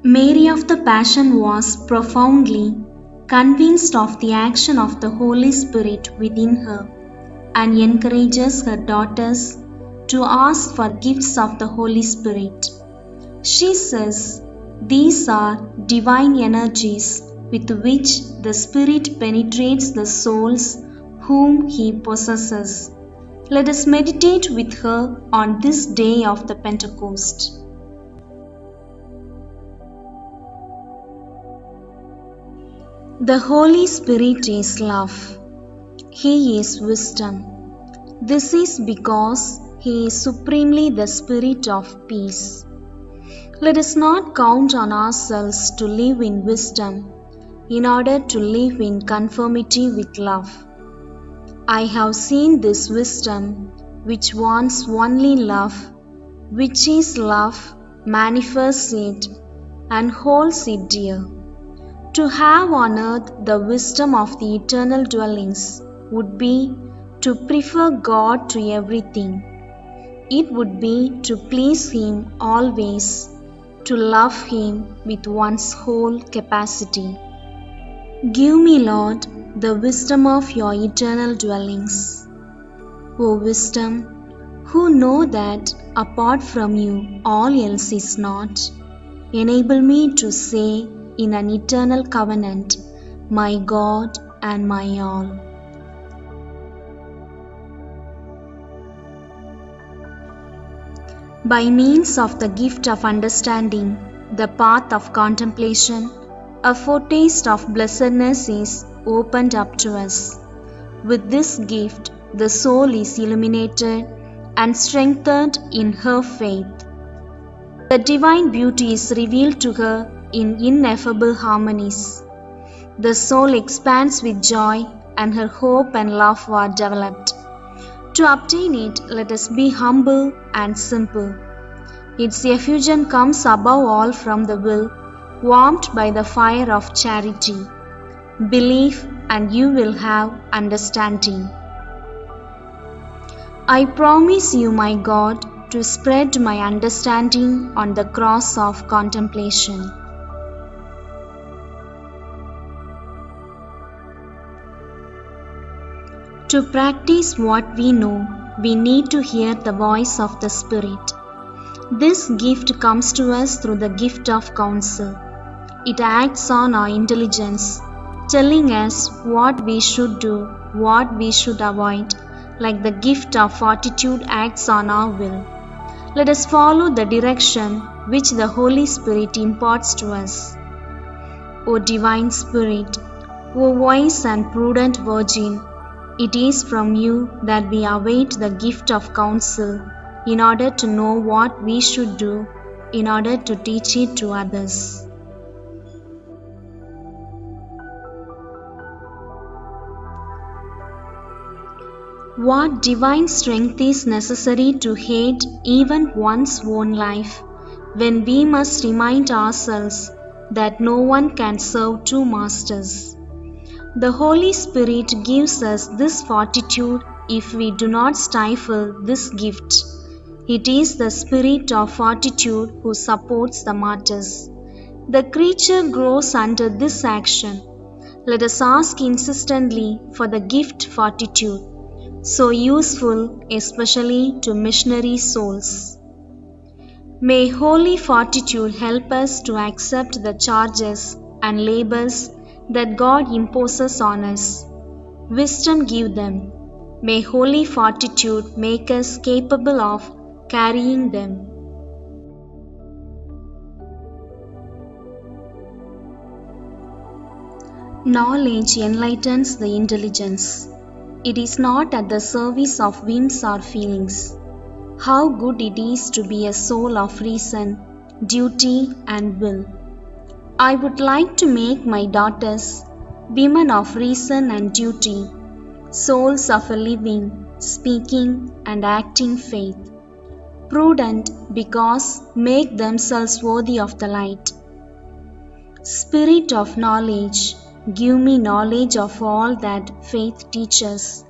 Mary of the Passion was profoundly convinced of the action of the Holy Spirit within her and encourages her daughters to ask for gifts of the Holy Spirit. She says these are divine energies with which the Spirit penetrates the souls whom He possesses. Let us meditate with her on this day of the Pentecost. The Holy Spirit is love. He is wisdom. This is because He is supremely the Spirit of peace. Let us not count on ourselves to live in wisdom in order to live in conformity with love. I have seen this wisdom which wants only love, which is love, manifests it and holds it dear. To have on earth the wisdom of the eternal dwellings would be to prefer God to everything. It would be to please Him always, to love Him with one's whole capacity. Give me, Lord, the wisdom of your eternal dwellings. O wisdom, who know that apart from you all else is not, enable me to say in an eternal covenant, my God and my all. By means of the gift of understanding, the path of contemplation, a foretaste of blessedness is opened up to us. With this gift, the soul is illuminated and strengthened in her faith. The divine beauty is revealed to her in ineffable harmonies. The soul expands with joy, and her hope and love are developed. To obtain it, let us be humble and simple. Its effusion comes above all from the will, warmed by the fire of charity. Believe, and you will have understanding. I promise you, my God, to spread my understanding on the cross of contemplation. To practice what we know, we need to hear the voice of the Spirit. This gift comes to us through the gift of counsel. It acts on our intelligence, telling us what we should do, what we should avoid, like the gift of fortitude acts on our will. Let us follow the direction which the Holy Spirit imparts to us. O Divine Spirit, O wise and prudent Virgin, it is from you that we await the gift of counsel in order to know what we should do, in order to teach it to others. What divine strength is necessary to hate even one's own life, when we must remind ourselves that no one can serve two masters. The Holy Spirit gives us this fortitude if we do not stifle this gift. It is the spirit of fortitude who supports the martyrs. The creature grows under this action. Let us ask insistently for the gift fortitude, so useful especially to missionary souls. May holy fortitude help us to accept the charges and labors that God imposes on us. Wisdom give them. May holy fortitude make us capable of carrying them. Knowledge enlightens the intelligence. It is not at the service of whims or feelings. How good it is to be a soul of reason, duty, and will. I would like to make my daughters women of reason and duty, souls of a living, speaking, and acting faith. Prudent because make themselves worthy of the light. Spirit of knowledge, give me knowledge of all that faith teaches,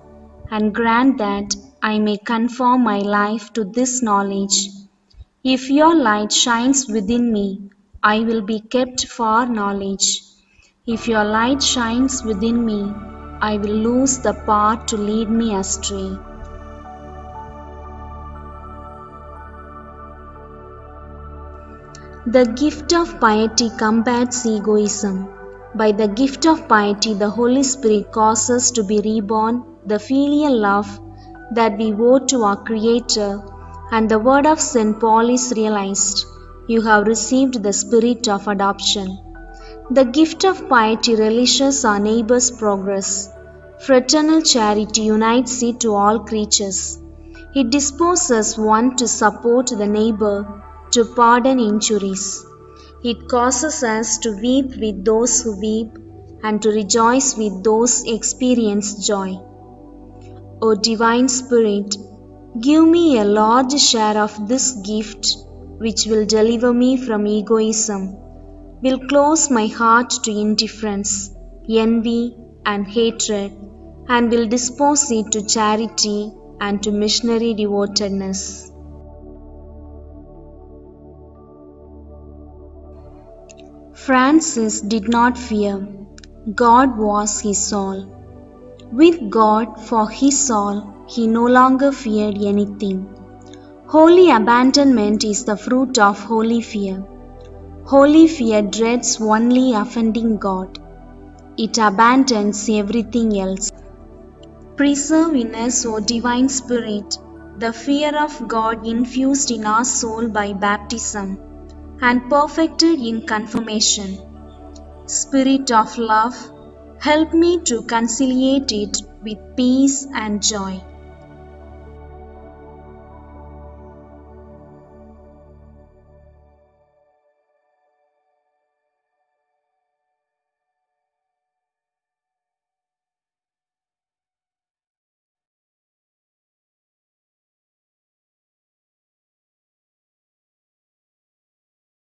and grant that I may conform my life to this knowledge. If your light shines within me, I will be kept for knowledge. If your light shines within me, I will lose the power to lead me astray. The gift of piety combats egoism. By the gift of piety, the Holy Spirit causes us to be reborn, the filial love that we owe to our Creator, and the word of St. Paul is realized. You have received the spirit of adoption. The gift of piety relishes our neighbor's progress. Fraternal charity unites it to all creatures. It disposes one to support the neighbor, to pardon injuries. It causes us to weep with those who weep and to rejoice with those who experience joy. O Divine Spirit, give me a large share of this gift which will deliver me from egoism, will close my heart to indifference, envy, and hatred, and will dispose it to charity and to missionary devotedness. Francis did not fear. God was his all. With God for his all, he no longer feared anything. Holy abandonment is the fruit of holy fear. Holy fear dreads only offending God. It abandons everything else. Preserve in us, O Divine Spirit, the fear of God infused in our soul by baptism and perfected in confirmation. Spirit of love, help me to conciliate it with peace and joy.